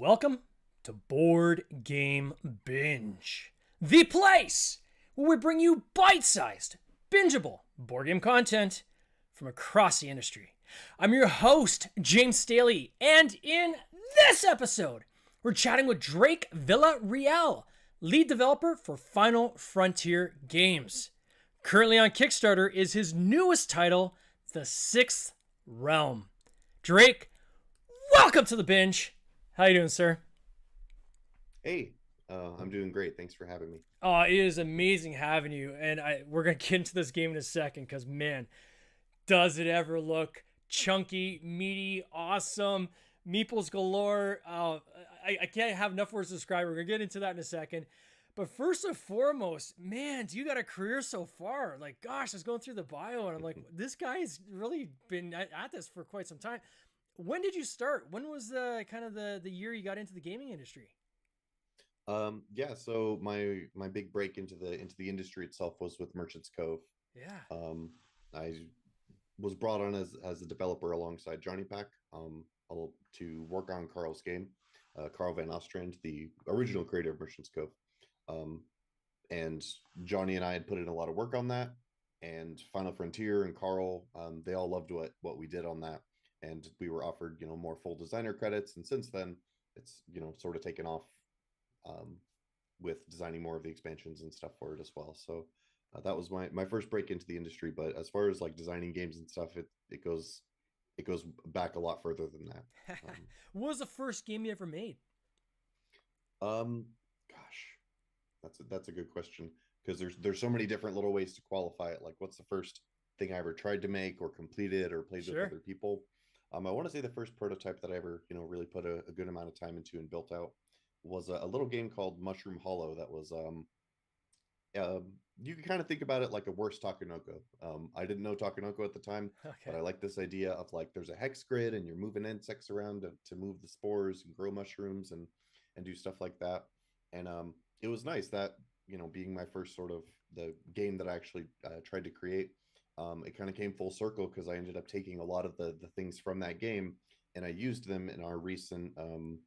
Welcome to Board Game Binge, the place where we bring you bite-sized, bingeable board game content from across the industry. I'm your host, James Staley, and in this episode, we're chatting with Drake Villareal, lead developer for Final Frontier Games. Currently on Kickstarter is his newest title, The Sixth Realm. Drake, welcome to the binge. How you doing, sir? Hey, I'm doing great. Thanks for having me. Oh, it is amazing having you. And we're going to get into this game in a second because, man, does it ever look chunky, meaty, awesome, meeples galore. I can't have enough words to describe it. We're going to get into that in a second. But first and foremost, man, you got a career so far. Like, gosh, I was going through the bio and I'm like, this guy's really been at this for quite some time. When did you start? When was the year you got into the gaming industry? Yeah, so my big break into the industry itself was with Merchants Cove. Yeah. I was brought on as a developer alongside Johnny Pack to work on Carl's game, Carl Van Ostrand, the original creator of Merchants Cove. And Johnny and I had put in a lot of work on that, and Final Frontier and Carl, they all loved what we did on that, and we were offered more full designer credits, and since then it's sort of taken off, um, with designing more of the expansions and stuff for it as well. So that was my first break into the industry. But as far as like designing games and stuff, it goes back a lot further than that. Um, What was the first game you ever made? um Gosh, that's a good question, because there's so many different little ways to qualify it. Like, what's the first thing I ever tried to make or completed or played with Sure. other people? I want to say the first prototype that I ever really put a good amount of time into and built out was a little game called Mushroom Hollow. That was you can kind of think about it like a worse Takenoko. I didn't know Takenoko at the time, but Okay. I like this idea of, like, there's a hex grid and you're moving insects around to move the spores and grow mushrooms and do stuff like that. And it was nice that, being my first sort of the game that I actually tried to create, it kind of came full circle, because I ended up taking a lot of the things from that game and I used them in our recent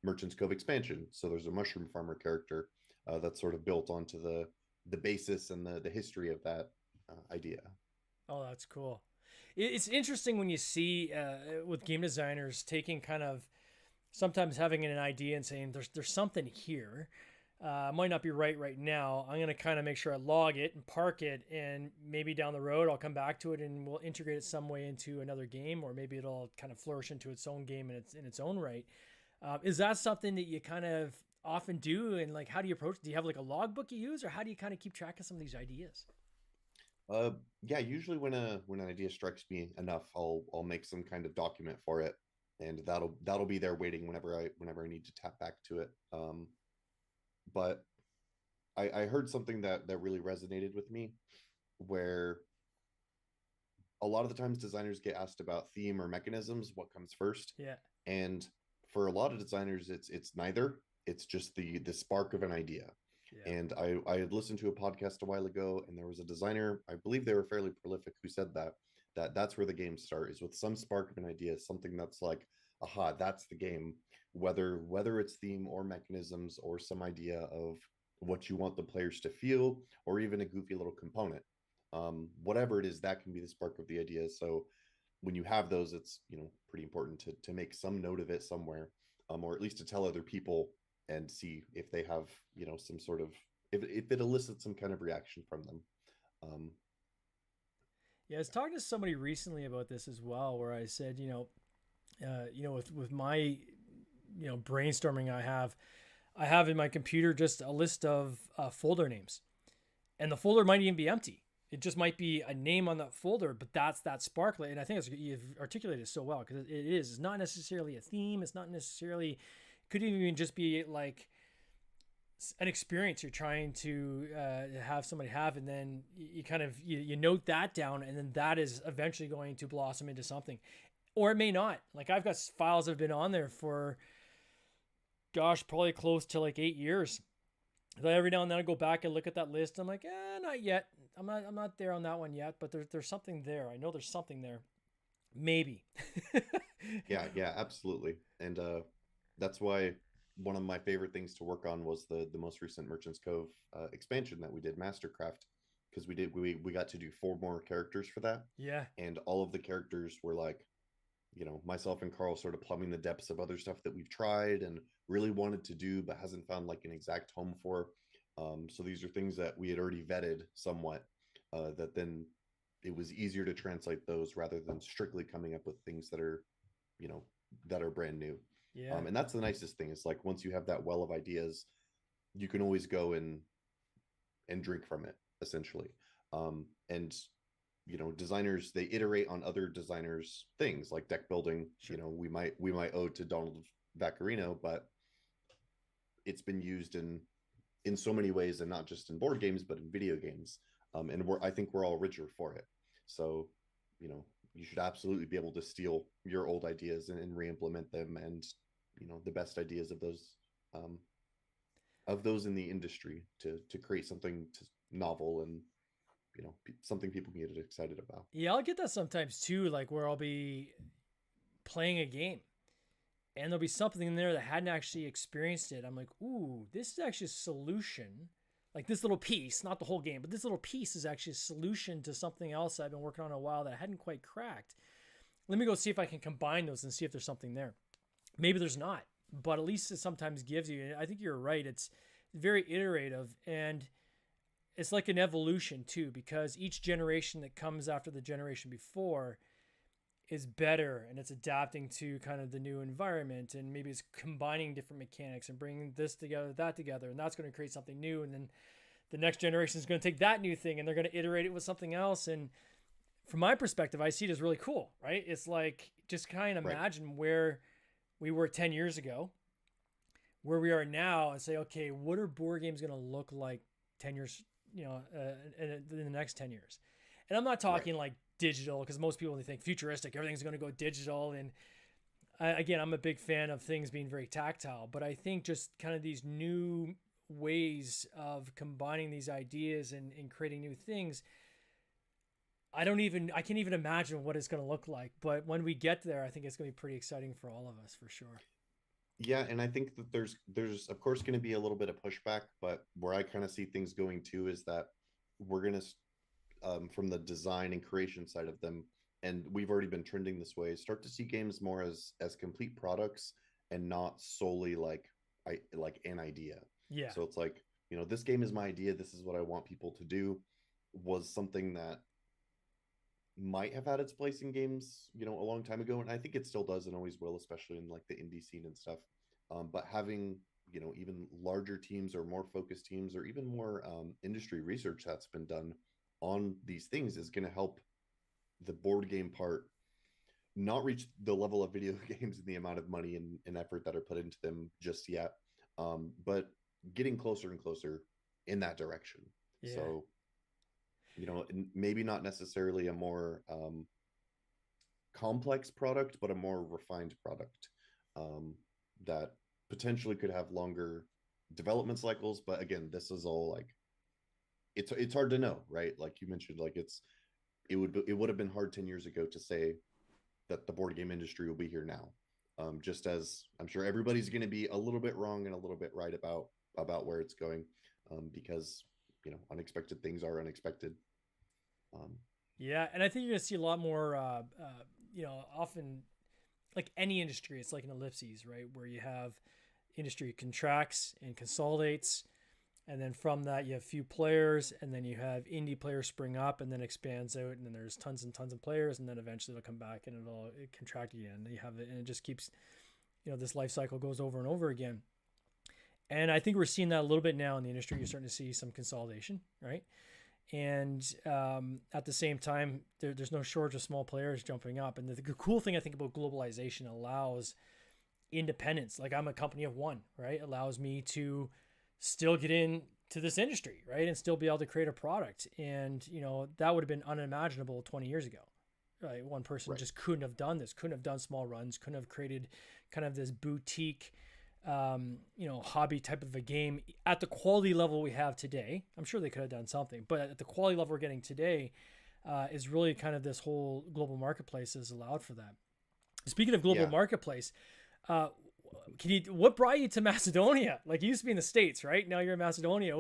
Merchants Cove expansion. So there's a mushroom farmer character that's sort of built onto the basis and the history of that idea. Oh, that's cool. It's interesting when you see with game designers taking kind of sometimes having an idea and saying there's something here. Might not be right now. I'm gonna kind of make sure I log it and park it, and maybe down the road I'll come back to it and we'll integrate it some way into another game, or maybe it'll kind of flourish into its own game in its own right. Is that something that you kind of often do? And like, how do you approach it? Do you have like a logbook you use, or how do you kind of keep track of some of these ideas? Uh, yeah, usually when an idea strikes me enough, I'll make some kind of document for it, and that'll be there waiting whenever I need to tap back to it. But I heard something that really resonated with me, where a lot of the times designers get asked about theme or mechanisms, what comes first. Yeah. And for a lot of designers, it's neither. It's just the spark of an idea. Yeah. And I had listened to a podcast a while ago, and there was a designer, I believe they were fairly prolific, who said that's where the game starts, is with some spark of an idea, something that's like, aha, that's the game. Whether it's theme or mechanisms or some idea of what you want the players to feel, or even a goofy little component, whatever it is, that can be the spark of the idea. So when you have those, it's pretty important to make some note of it somewhere, or at least to tell other people and see if they have some sort of, if it elicits some kind of reaction from them. um Yeah, I was talking to somebody recently about this as well, where I said, with my, brainstorming, I have in my computer just a list of folder names, and the folder might even be empty. It just might be a name on that folder, but that's that sparklet. And I think you've articulated it so well, because it is. It's not necessarily a theme. It's not necessarily. Could even just be like an experience you're trying to have somebody have, and then you kind of you note that down, and then that is eventually going to blossom into something, or it may not. Like, I've got files that have been on there for, gosh, probably close to like 8 years. So every now and then I go back and look at that list. I'm like, not yet. I'm not there on that one yet, but there's something there. I know there's something there. Maybe. yeah, yeah, absolutely. And that's why one of my favorite things to work on was the most recent Merchants Cove expansion that we did, Mastercraft, because we got to do 4 more characters for that, Yeah, and all of the characters were like, myself and Carl sort of plumbing the depths of other stuff that we've tried and really wanted to do but hasn't found like an exact home for. So these are things that we had already vetted somewhat, that then it was easier to translate those rather than strictly coming up with things that are, you know, that are brand new. yeah, And that's the nicest thing, is like once you have that well of ideas, you can always go and drink from it, essentially. And designers, they iterate on other designers things like deck building. sure. We might owe to Donald Vaccarino, but it's been used in so many ways, and not just in board games but in video games. And I think we're all richer for it. So you should absolutely be able to steal your old ideas and re-implement them, and the best ideas um, of those in the industry to create something novel, and something people can get excited about. Yeah, I'll get that sometimes too, like where I'll be playing a game and there'll be something in there that hadn't actually experienced it. I'm like, ooh, this is actually a solution. Like this little piece, not the whole game, but this little piece is actually a solution to something else I've been working on a while that I hadn't quite cracked. Let me go see if I can combine those and see if there's something there. Maybe there's not, but at least it sometimes gives you. I think you're right. It's very iterative, and it's like an evolution too, because each generation that comes after the generation before is better, and it's adapting to kind of the new environment, and maybe it's combining different mechanics and bringing this together, that together, and that's going to create something new. And then the next generation is going to take that new thing and they're going to iterate it with something else. And from my perspective, I see it as really cool, right? It's like just kind of Right. imagine where we were 10 years ago, where we are now, and say, okay, what are board games going to look like 10 years, in the next 10 years? And I'm not Right. talking like digital, because most people, they think futuristic, everything's going to go digital. And again, I'm a big fan of things being very tactile, but I think just kind of these new ways of combining these ideas and creating new things, I can't even imagine what it's going to look like. But when we get there, I think it's going to be pretty exciting for all of us, for sure. Yeah, and I think that there's of course going to be a little bit of pushback, but where I kind of see things going too is that we're going to, from the design and creation side of them, and we've already been trending this way, start to see games more as complete products, and not solely like an idea. Yeah. So it's like, this game is my idea, this is what I want people to do, was something that might have had its place in games, a long time ago, and I think it still does and always will, especially in like the indie scene and stuff. But having even larger teams or more focused teams, or even more industry research that's been done on these things, is going to help the board game part not reach the level of video games and the amount of money and effort that are put into them just yet, but getting closer and closer in that direction. Yeah. So maybe not necessarily a more complex product, but a more refined product, um, that potentially could have longer development cycles. But again, this is all like, it's hard to know, right? Like you mentioned, like it would have been hard 10 years ago to say that the board game industry will be here now. Just as I'm sure everybody's going to be a little bit wrong and a little bit right about where it's going, because unexpected things are unexpected. Um, Yeah. And I think you're going to see a lot more, often like any industry, it's like an ellipses, right? Where you have industry contracts and consolidates. And then from that, you have few players, and then you have indie players spring up, and then expands out, and then there's tons and tons of players, and then eventually it'll come back and it'll contract again. And you have it, and it just keeps, this life cycle goes over and over again. And I think we're seeing that a little bit now in the industry. You're starting to see some consolidation, right? And at the same time, there's no shortage of small players jumping up. And the cool thing I think about globalization, allows independence. Like I'm a company of one, right? Allows me to still get into this industry, right? And still be able to create a product. And, that would have been unimaginable 20 years ago, right? One person right. just couldn't have done this, couldn't have done small runs, couldn't have created kind of this boutique, hobby type of a game at the quality level we have today. I'm sure they could have done something, but at the quality level we're getting today, is really kind of this whole global marketplace has allowed for that. Speaking of global Yeah. marketplace, uh, What brought you to Macedonia? Like you used to be in the States, right? Now you're in Macedonia.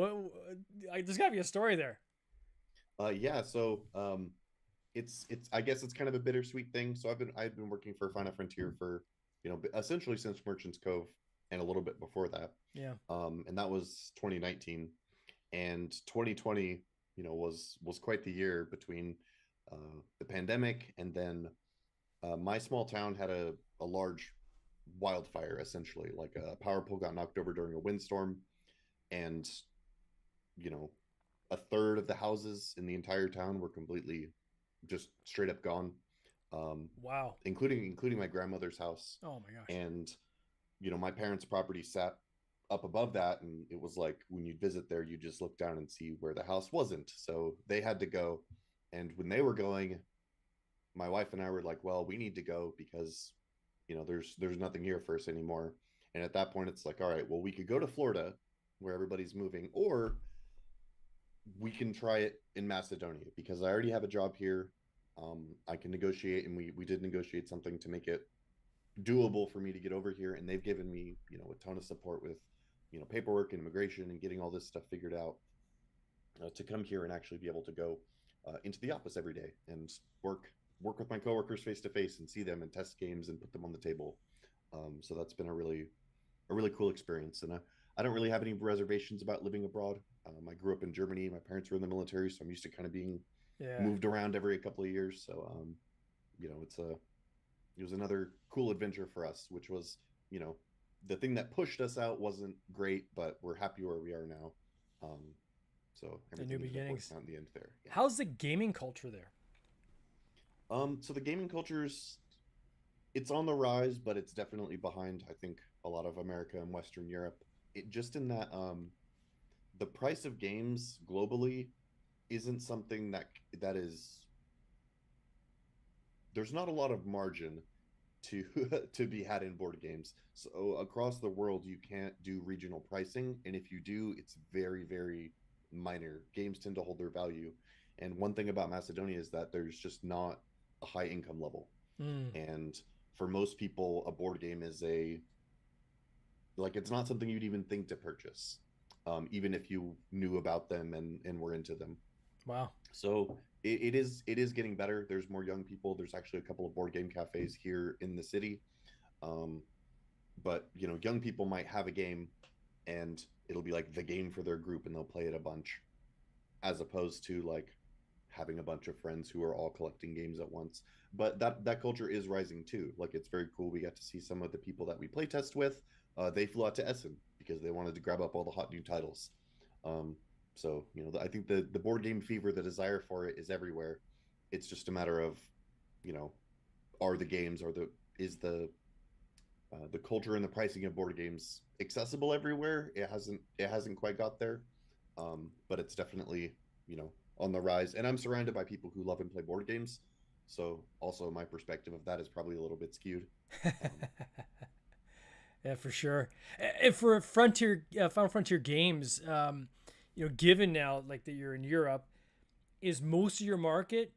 There's got to be a story there. Yeah, so it's I guess it's kind of a bittersweet thing. So I've been working for Final Frontier for essentially since Merchants Cove and a little bit before that, Yeah. and that was 2019, and 2020 was quite the year between the pandemic and then my small town had a large wildfire, essentially like a power pole got knocked over during a windstorm, and you know a third of the houses in the entire town were completely just straight up gone, um, Wow. including my grandmother's house. Oh my gosh. And my parents' property sat up above that, and it was like when you'd visit there, you just look down and see where the house wasn't. So they had to go, and when they were going, my wife and I were like, "Well, we need to go because there's nothing here for us anymore." And at that point, it's like, "All right, well, we could go to Florida, where everybody's moving, or we can try it in Macedonia because I already have a job here. I can negotiate, and we did negotiate something to make it doable for me to get over here, and they've given me a ton of support with paperwork and immigration and getting all this stuff figured out to come here and actually be able to go into the office every day and work with my coworkers face to face and see them and test games and put them on the table. So that's been a really cool experience, and I don't really have any reservations about living abroad. I grew up in Germany. My parents were in the military, so I'm used to kind of being Yeah. moved around every couple of years. So it was another cool adventure for us, which was you know the thing that pushed us out wasn't great, but we're happy where we are now. Um, so The new everything ended up working beginnings. out in the end there. Yeah. How's the gaming culture there? So the gaming culture's it's on the rise, but it's definitely behind, I think, a lot of America and Western Europe. It just in that the price of games globally isn't something that is there's not a lot of margin to to be had in board games. So across the world, you can't do regional pricing, and if you do, it's very, very minor. Games tend to hold their value, and one thing about Macedonia is that there's just not a high income level, Mm, and for most people, a board game is a like it's not something you'd even think to purchase, even if you knew about them and were into them. wow. So it is getting better. There's more young people. There's actually a couple of board game cafes here in the city. Um, but young people might have a game and it'll be like the game for their group and they'll play it a bunch, as opposed to like having a bunch of friends who are all collecting games at once. But that culture is rising too. Like it's very cool. We got to see some of the people that we play test with. They flew out to Essen because they wanted to grab up all the hot new titles. Um, so I think the board game fever, the desire for it is everywhere. It's just a matter of you know are the games or the culture and the pricing of board games accessible everywhere. It hasn't quite got there, but it's definitely on the rise. And I'm surrounded by people who love and play board games, so also my perspective of that is probably a little bit skewed. Um, Yeah, for sure. And for Frontier, Final Frontier games, given now like that you're in Europe, is most of your market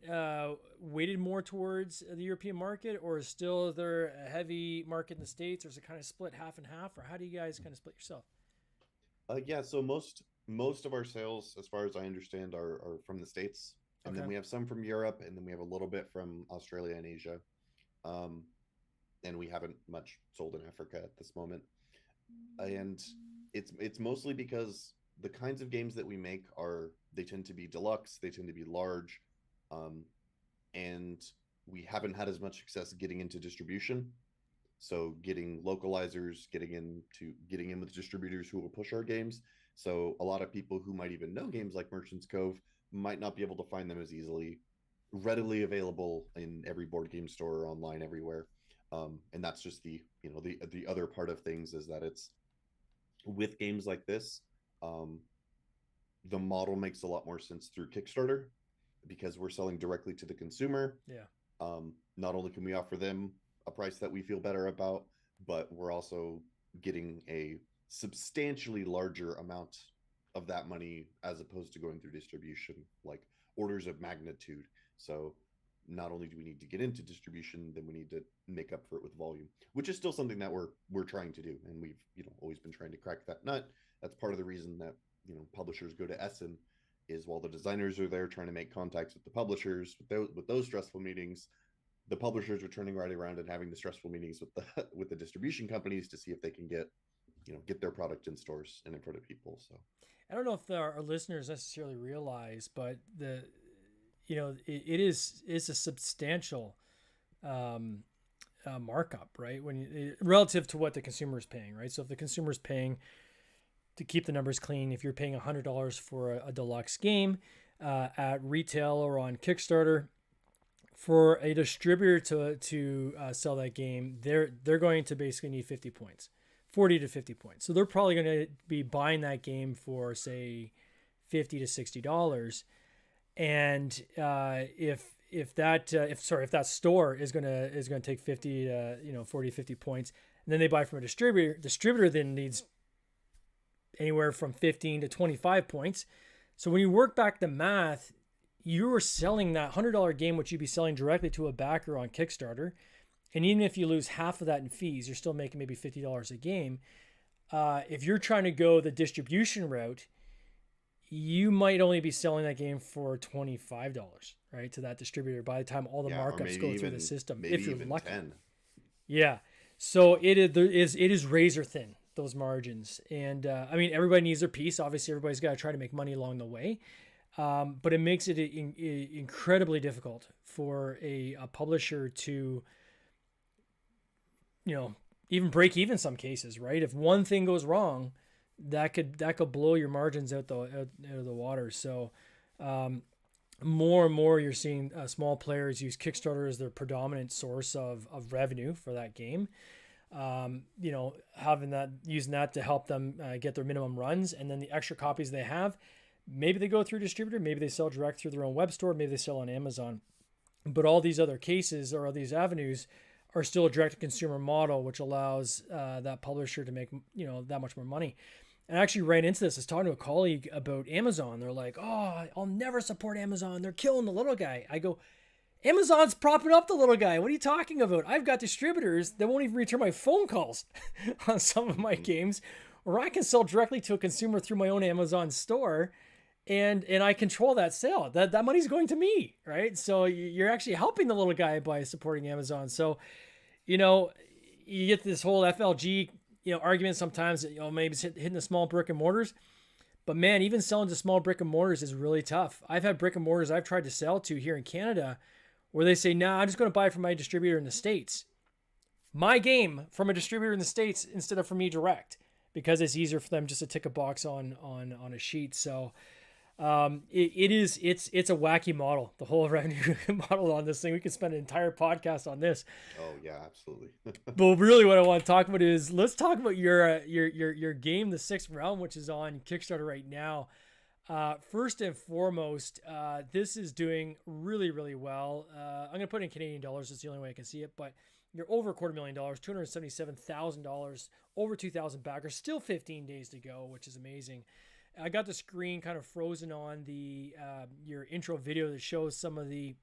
weighted more towards the European market, or is still there a heavy market in the States, or is it kind of split half and half, or how do you guys kind of split yourself? yeah, so most of our sales, as far as I understand, are from the States, and then Okay. we have some from Europe, and then we have a little bit from Australia and Asia, um, and we haven't much sold in Africa at this moment. And it's mostly because the kinds of games that we make are they tend to be deluxe, they tend to be large, um, and we haven't had as much success getting into distribution. So getting localizers, getting in with distributors who will push our games. So a lot of people who might even know games like Merchants Cove might not be able to find them as easily, readily available in every board game store or online everywhere. And that's just the other part of things is that it's with games like this, um, the model makes a lot more sense through Kickstarter because we're selling directly to the consumer. Yeah. Not only can we offer them a price that we feel better about, but we're also getting a substantially larger amount of that money as opposed to going through distribution, like orders of magnitude. So, not only do we need to get into distribution, then we need to make up for it with volume, which is still something that we're trying to do, and we've always been trying to crack that nut. That's part of the reason that publishers go to Essen, is while the designers are there trying to make contacts with the publishers with those stressful meetings, the publishers are turning right around and having the stressful meetings with the with the distribution companies to see if they can get their product in stores and in front of people. So I don't know if our listeners necessarily realize, but it is a substantial um, markup, right? Relative to what the consumer is paying, right? So if the consumer is paying, to keep the numbers clean, if you're paying $100 for a deluxe game at retail or on Kickstarter, for a distributor to sell that game, they're going to basically need 50 points, 40 to 50 points. So they're probably going to be buying that game for, say, $50 to $60. And if that store is gonna take 50 to 40 50 points, and then they buy from a distributor then needs anywhere from 15 to 25 points. So when you work back the math, you're selling that $100 game, which you'd be selling directly to a backer on Kickstarter, and even if you lose half of that in fees, you're still making maybe $50 a game. If you're trying to go the distribution route, you might only be selling that game for $25, right, to that distributor by the time all the markups go through the system, if you're lucky. 10. Yeah. So it is razor thin, those margins. And I mean, everybody needs their piece. Obviously, everybody's got to try to make money along the way. But it makes it incredibly difficult for a publisher to, even break even in some cases, right? If one thing goes wrong, that could blow your margins out of the water. So more and more you're seeing small players use Kickstarter as their predominant source of revenue for that game. Using that to help them get their minimum runs, and then the extra copies they have, maybe they go through a distributor, maybe they sell direct through their own web store, maybe they sell on Amazon. But all these other cases or all these avenues are still a direct to consumer model, which allows that publisher to make that much more money. And I actually ran into this. I was talking to a colleague about Amazon. They're like, "Oh, I'll never support Amazon. They're killing the little guy." I go, "Amazon's propping up the little guy. What are you talking about? I've got distributors that won't even return my phone calls on some of my games, or I can sell directly to a consumer through my own Amazon store, and I control that sale. That money's going to me, right? So you're actually helping the little guy by supporting Amazon. So, you get this whole FLG argument sometimes that maybe it's hitting the small brick and mortars, but man, even selling to small brick and mortars is really tough. I've had brick and mortars I've tried to sell to here in Canada where they say, "Nah, I'm just going to buy from my distributor in the States, my game from a distributor in the States instead of from me direct, because it's easier for them just to tick a box on a sheet." So it's a wacky model, the whole revenue model on this thing. We could spend an entire podcast on this. Oh yeah, absolutely. But really what I want to talk about is, let's talk about your game, The Sixth Realm, which is on Kickstarter right now. First and foremost, this is doing really, really well. I'm going to put in Canadian dollars. It's the only way I can see it, but you're over $250,000, $277,000, over 2,000 backers, still 15 days to go, which is amazing. I got the screen kind of frozen on your intro video that shows some of the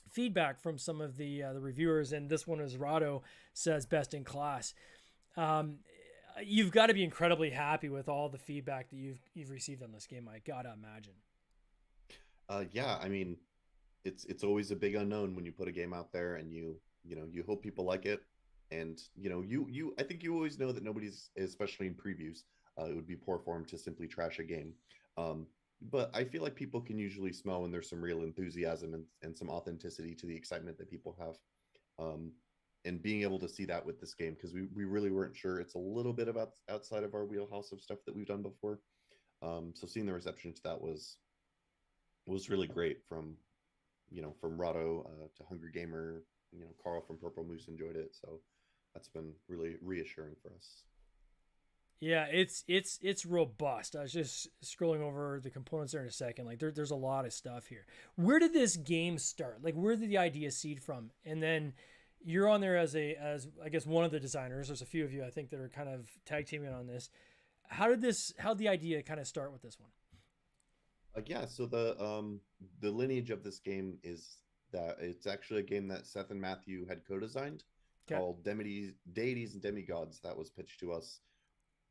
feedback from some of the reviewers, and this one is Rado says best in class. You've got to be incredibly happy with all the feedback that you've received on this game. I gotta imagine. Yeah, I mean, it's always a big unknown when you put a game out there and you hope people like it, and you I think you always know that nobody's, especially in previews, it would be poor form to simply trash a game. But I feel like people can usually smell when there's some real enthusiasm and some authenticity to the excitement that people have. And being able to see that with this game, because we really weren't sure. It's a little bit about outside of our wheelhouse of stuff that we've done before. So seeing the reception to that was really great, from Rado to Hungry Gamer. Carl from Purple Moose enjoyed it. So that's been really reassuring for us. Yeah, it's robust. I was just scrolling over the components there in a second. Like there's a lot of stuff here. Where did this game start? Like, where did the idea seed from? And then you're on there as I guess one of the designers. There's a few of you I think that are kind of tag teaming on this. How did the idea kind of start with this one? Yeah, so the lineage of this game is that it's actually a game that Seth and Matthew had co-designed Okay. called Deities and Demigods that was pitched to us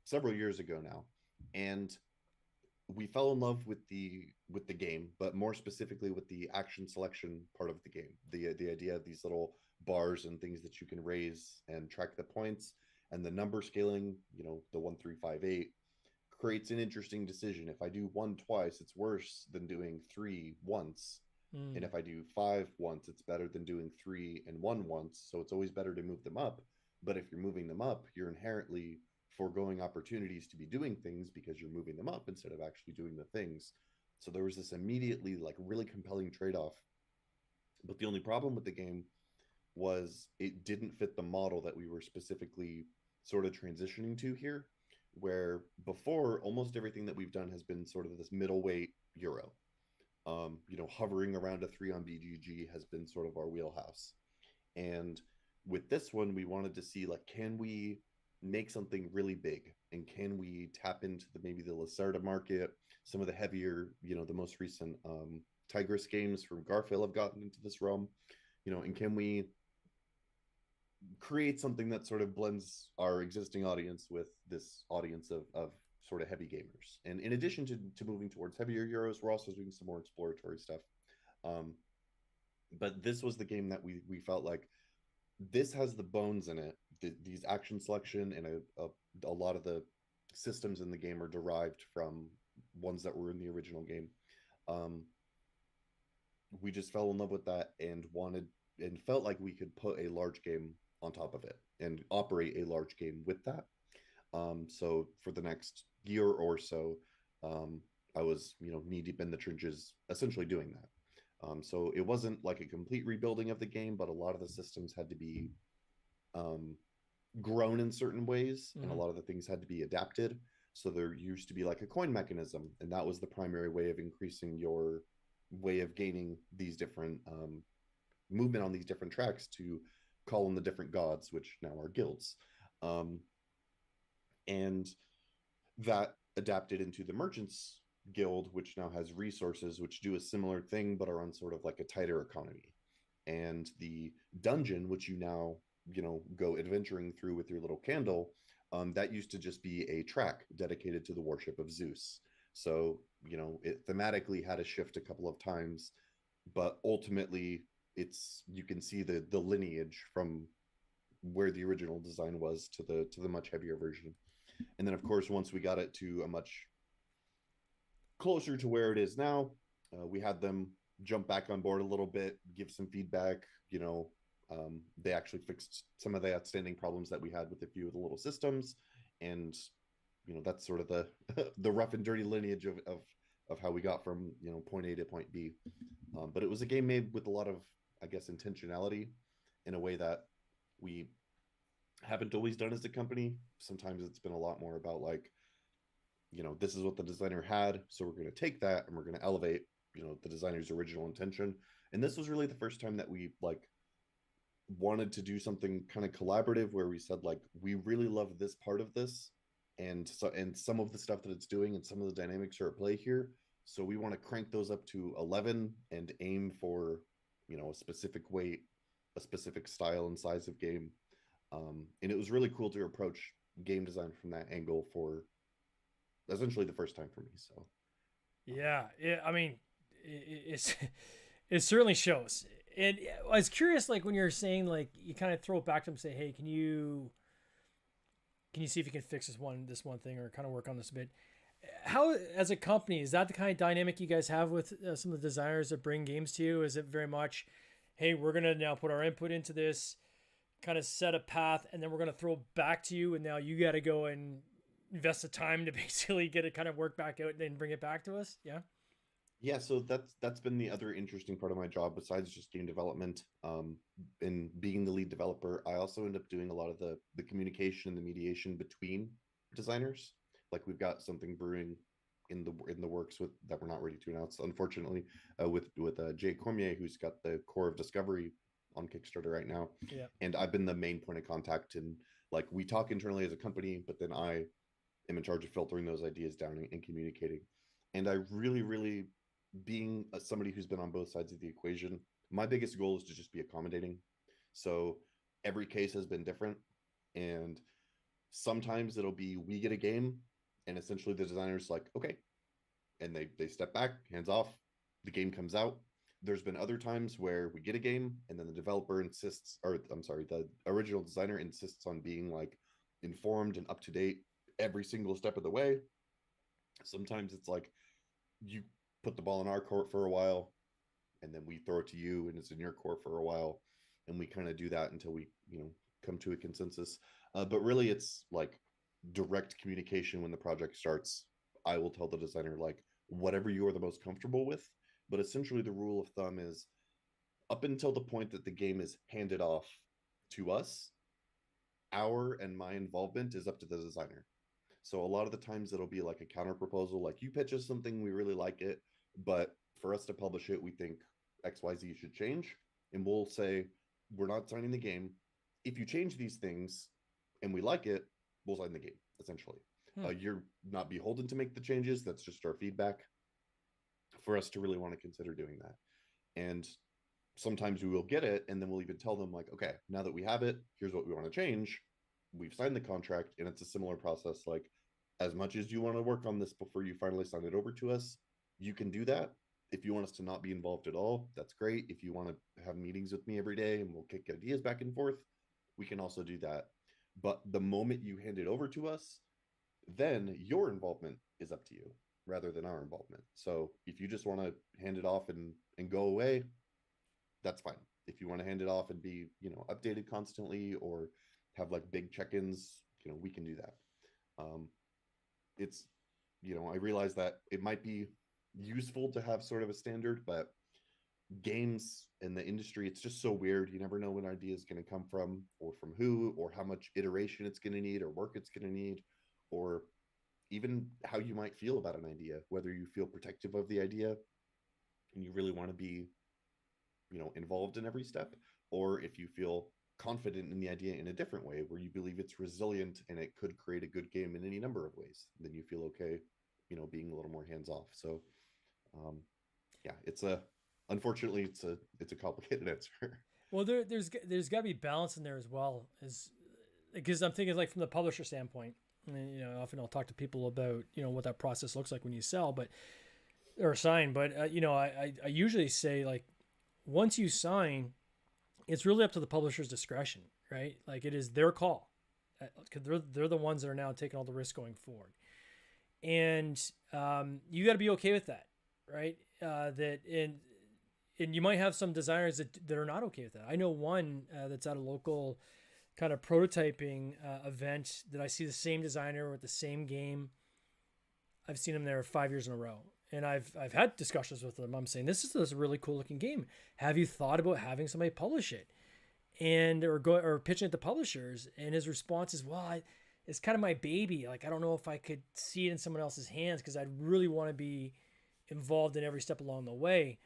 several years ago now. And we fell in love with the game, but more specifically with the action selection part of the game. The idea of these little bars and things that you can raise and track the points, and the number scaling, the 1 3 5 8 creates an interesting decision. If I do one twice, it's worse than doing three once. And Mm. if I do five once, it's better than doing three and one once. So it's always better to move them up. But if you're moving them up, you're inherently foregoing opportunities to be doing things because you're moving them up instead of actually doing the things. So there was this immediately like really compelling trade-off. But the only problem with the game was it didn't fit the model that we were specifically sort of transitioning to here, where before almost everything that we've done has been sort of this middleweight Euro. Hovering around a 3 on BGG has been sort of our wheelhouse. And with this one, we wanted to see like, can we make something really big, and can we tap into maybe the Lacerda market, some of the heavier, the most recent Tigris games from Garfield have gotten into this realm, and can we create something that sort of blends our existing audience with this audience of sort of heavy gamers. And in addition to moving towards heavier Euros, we're also doing some more exploratory stuff. Um, but this was the game that we felt like this has the bones in it. These action selection and a lot of the systems in the game are derived from ones that were in the original game. Um, we just fell in love with that and wanted and felt like we could put a large game on top of it and operate a large game with that. So for the next year or so, I was knee deep in the trenches, essentially doing that. So it wasn't like a complete rebuilding of the game, but a lot of the systems had to be um, grown in certain ways, and a Mm. lot of the things had to be adapted. So there used to be like a coin mechanism, and that was the primary way of increasing your way of gaining these different movement on these different tracks to call in the different gods, which now are guilds. Um, and that adapted into the merchants guild, which now has resources which do a similar thing but are on sort of like a tighter economy. And the dungeon, which you now go adventuring through with your little candle, that used to just be a track dedicated to the worship of Zeus. So it thematically had to shift a couple of times, but ultimately you can see the lineage from where the original design was to the much heavier version. And then of course, once we got it to a much closer to where it is now, we had them jump back on board a little bit, give some feedback. They actually fixed some of the outstanding problems that we had with a few of the little systems, and that's sort of the the rough and dirty lineage of how we got from point A to point B. But it was a game made with a lot of, I guess, intentionality in a way that we haven't always done as a company. Sometimes it's been a lot more about like, this is what the designer had, so we're going to take that and we're going to elevate, the designer's original intention. And this was really the first time that we like wanted to do something kind of collaborative where we said like, we really love this part of this, and some of the stuff that it's doing and some of the dynamics are at play here, so we want to crank those up to 11 and aim for a specific weight, a specific style and size of game. And it was really cool to approach game design from that angle for essentially the first time for me. So Yeah, I mean, it's it certainly shows. And I was curious, like when you're saying, like you kind of throw it back to them, and say, "Hey, can you see if you can fix this one thing, or kind of work on this a bit?" How, as a company, is that the kind of dynamic you guys have with some of the designers that bring games to you? Is it very much, "Hey, we're gonna now put our input into this, kind of set a path, and then we're gonna throw it back to you, and now you got to go and invest the time to basically get it kind of work back out and then bring it back to us"? Yeah. yeah, so that's been the other interesting part of my job besides just game development. And being the lead developer, I also end up doing a lot of the communication and the mediation between designers. Like we've got something brewing in the works with that we're not ready to announce, unfortunately, with Jay Cormier, who's got the Core of Discovery on Kickstarter right now. Yeah. And I've been the main point of contact, and like we talk internally as a company, but then I am in charge of filtering those ideas down and communicating. And I really, really, being somebody who's been on both sides of the equation, My biggest goal is to just be accommodating. So every case has been different, and sometimes it'll be we get a game, and essentially the designer's like, okay, and they step back, hands off, the game comes out. There's been other times where we get a game and then the developer insists, or I'm sorry, the original designer insists on being like informed and up to date every single step of the way. Sometimes it's like you put the ball in our court for a while, and then we throw it to you and it's in your court for a while, and we kind of do that until we come to a consensus. But really it's like direct communication when the project starts. I will tell the designer like whatever you are the most comfortable with, but essentially the rule of thumb is up until the point that the game is handed off to us, our and my involvement is up to the designer. So a lot of the times it'll be like a counter proposal, like you pitch us something, we really like it, but for us to publish it, we think XYZ should change. And we'll say, we're not signing the game. If you change these things and we like it, we'll sign the game, essentially. Hmm. You're not beholden to make the changes. That's just our feedback for us to really want to consider doing that. And sometimes we will get it, and then we'll even tell them like, okay, now that we have it, here's what we want to change. We've signed the contract, and it's a similar process. Like, as much as you want to work on this before you finally sign it over to us, you can do that. If you want us to not be involved at all, that's great. If you want to have meetings with me every day and we'll kick ideas back and forth, we can also do that. But the moment you hand it over to us, then your involvement is up to you rather than our involvement. So if you just want to hand it off and go away, that's fine. If you want to hand it off and be, updated constantly or have like big check-ins, we can do that. Um, it's, I realize that it might be useful to have sort of a standard, but games and the industry, it's just so weird. You never know when an idea is going to come from or from who or how much iteration it's going to need or work it's going to need, or even how you might feel about an idea, whether you feel protective of the idea and you really want to be involved in every step, or if you feel confident in the idea in a different way where you believe it's resilient and it could create a good game in any number of ways, then you feel okay being a little more hands off. So um yeah, it's a unfortunately it's a complicated answer. Well, there's got to be balance in there as well, as because I'm thinking like from the publisher standpoint. And, often I'll talk to people about what that process looks like when you sell, but or sign. But I usually say like once you sign, it's really up to the publisher's discretion, right? Like it is their call, because they're the ones that are now taking all the risk going forward, and you got to be okay with that, right? That and you might have some designers that are not okay with that. I know one that's at a local kind of prototyping event that I see the same designer with the same game. I've seen him there 5 years in a row, and I've had discussions with them. I'm saying this is a really cool looking game. Have you thought about having somebody publish it, and or pitching it to publishers? And his response is, well, it's kind of my baby. Like I don't know if I could see it in someone else's hands because I'd really want to be involved in every step along the way.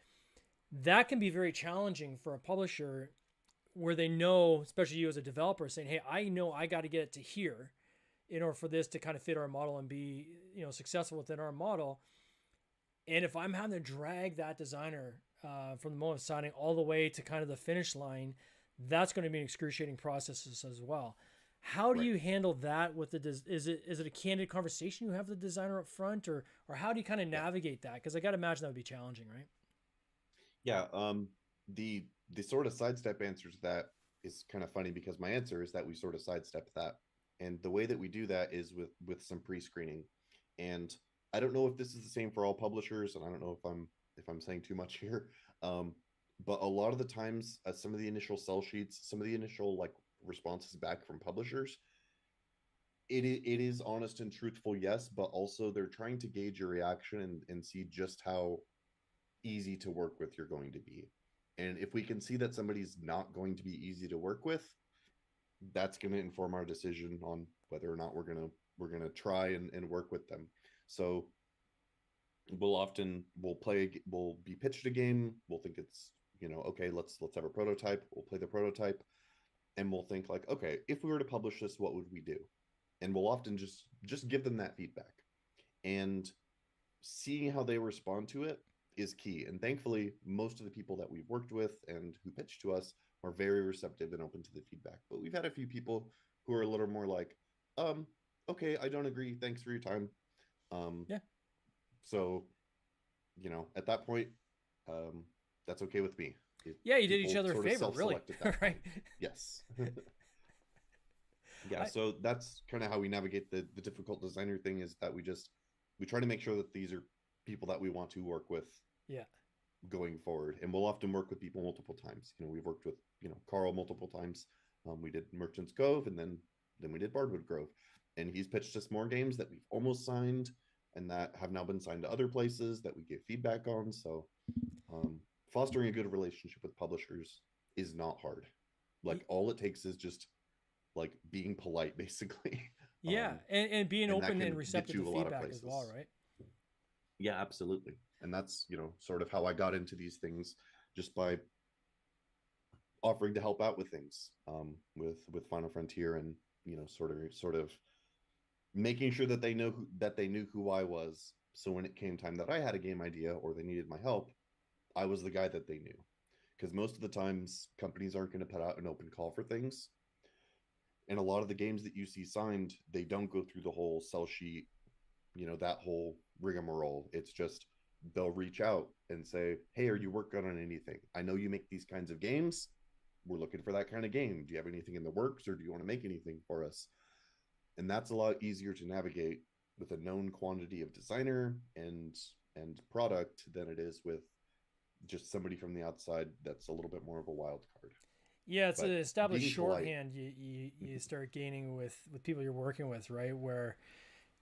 That can be very challenging for a publisher where they know, especially you as a developer, saying, hey, I know I got to get it to here in order for this to kind of fit our model and be successful within our model. And if I'm having to drag that designer from the moment of signing all the way to kind of the finish line, that's going to be an excruciating process as well. How do Right. you handle that with is it a candid conversation you have with the designer up front, or how do you kind of Yeah. navigate that? Because I got to imagine that would be challenging, right? Yeah. The sort of sidestep answer to that is kind of funny because my answer is that we sort of sidestep that. And the way that we do that is with some pre-screening. And I don't know if this is the same for all publishers, and I don't know if I'm saying too much here. Um, but a lot of the times, some of the initial sell sheets, some of the initial like responses back from publishers, it is honest and truthful, yes, but also they're trying to gauge your reaction and see just how easy to work with you're going to be. And if we can see that somebody's not going to be easy to work with, that's going to inform our decision on whether or not we're going to try and work with them. So we'll be pitched a game, we'll think it's okay, let's have a prototype, we'll play the prototype, and we'll think like, okay, if we were to publish this, what would we do? And we'll often just give them that feedback, and seeing how they respond to it is key. And thankfully, most of the people that we've worked with and who pitch to us are very receptive and open to the feedback. But we've had a few people who are a little more like, okay, I don't agree. Thanks for your time. Yeah. So, at that point, that's okay with me. Yeah, you did each other a favor, really. Right? Yes. Yeah, so that's kind of how we navigate the difficult designer thing, is that we try to make sure that these are people that we want to work with. Yeah. Going forward, and we'll often work with people multiple times. We've worked with Carl multiple times. We did Merchants Cove, and then we did Bardwood Grove, and he's pitched us more games that we've almost signed and that have now been signed to other places that we give feedback on. So fostering a good relationship with publishers is not hard. Like, all it takes is just like being polite, basically. Yeah. And being open and receptive to feedback as well, right? Yeah, absolutely. And that's, sort of how I got into these things, just by offering to help out with things, with Final Frontier, and, sort of making sure that they knew who I was. So when it came time that I had a game idea or they needed my help, I was the guy that they knew. Because most of the times companies aren't going to put out an open call for things. And a lot of the games that you see signed, they don't go through the whole sell sheet, that whole rigmarole. It's just, they'll reach out and say, hey, are you working on anything? I know you make these kinds of games. We're looking for that kind of game. Do you have anything in the works, or do you want to make anything for us? And that's a lot easier to navigate with a known quantity of designer and product than it is with just somebody from the outside that's a little bit more of a wild card. Yeah, it's an established shorthand you start gaining with people you're working with, right? Where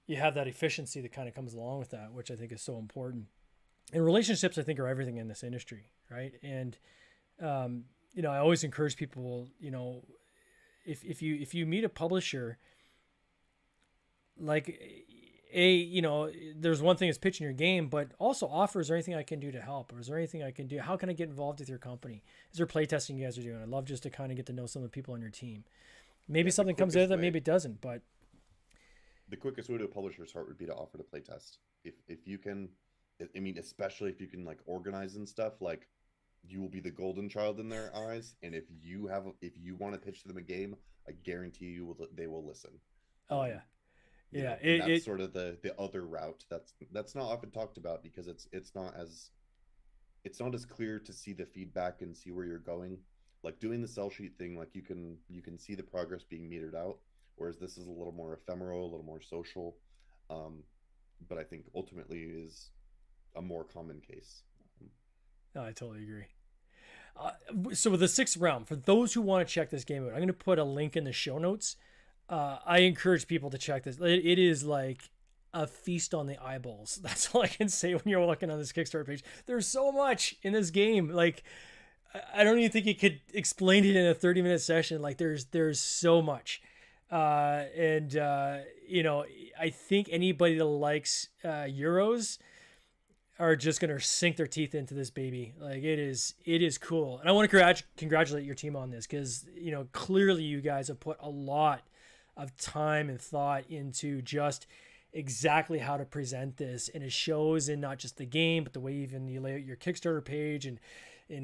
you have that efficiency that kind of comes along with that, which I think is so important. And relationships, I think, are everything in this industry, right? And I always encourage people, if you meet a publisher, like, there's one thing is pitching your game, but also offer, is there anything I can do to help? Or is there anything I can do? How can I get involved with your company? Is there playtesting you guys are doing? I'd love just to kind of get to know some of the people on your team. Maybe something comes out of that, maybe it doesn't, but the quickest way to a publisher's heart would be to offer to playtest. If you can, I mean, especially if you can like organize and stuff, like, you will be the golden child in their eyes. And if you want to pitch them a game, I guarantee you they will listen. Oh yeah. Yeah, that's sort of the other route that's not often talked about, because it's not as clear to see the feedback and see where you're going. Like, doing the sell sheet thing, like, you can see the progress being metered out, whereas this is a little more ephemeral, a little more social, but I think ultimately is a more common case. No, I totally agree. So with the Sixth Realm, for those who want to check this game out, I'm going to put a link in the show notes. I encourage people to check this. It is like a feast on the eyeballs. That's all I can say when you're looking on this Kickstarter page. There's so much in this game. Like, I don't even think you could explain it in a 30-minute session. Like, there's so much. I think anybody that likes Euros are just going to sink their teeth into this baby. Like, it is cool. And I want to congratulate your team on this, because, clearly you guys have put a lot of time and thought into just exactly how to present this. And it shows in not just the game, but the way even you lay out your Kickstarter page and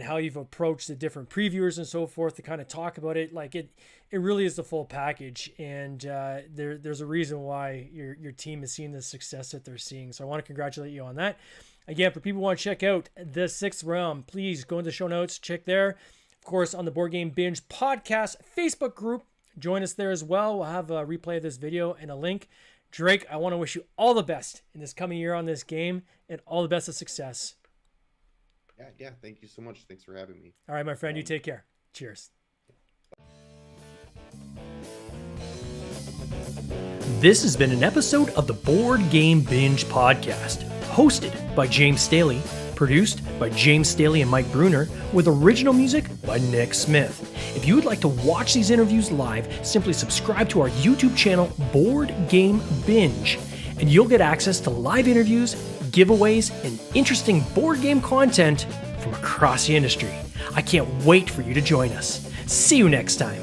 how you've approached the different previewers and so forth to kind of talk about it. Like, it really is the full package. And there's a reason why your team is seeing the success that they're seeing. So I want to congratulate you on that. Again, for people who want to check out the Sixth Realm, please go into the show notes, check there. Of course, on the Board Game Binge podcast Facebook group, join us there as well. We'll have a replay of this video and a link. Drake, I want to wish you all the best in this coming year on this game, and all the best of success. Yeah. Thank you so much. Thanks for having me. All right, my friend, you take care. Cheers. This has been an episode of the Board Game Binge podcast, hosted by James Staley, produced by James Staley and Mike Bruner, with original music by Nick Smith. If you would like to watch these interviews live, simply subscribe to our YouTube channel, Board Game Binge, and you'll get access to live interviews, giveaways, and interesting board game content from across the industry. I can't wait for you to join us. See you next time.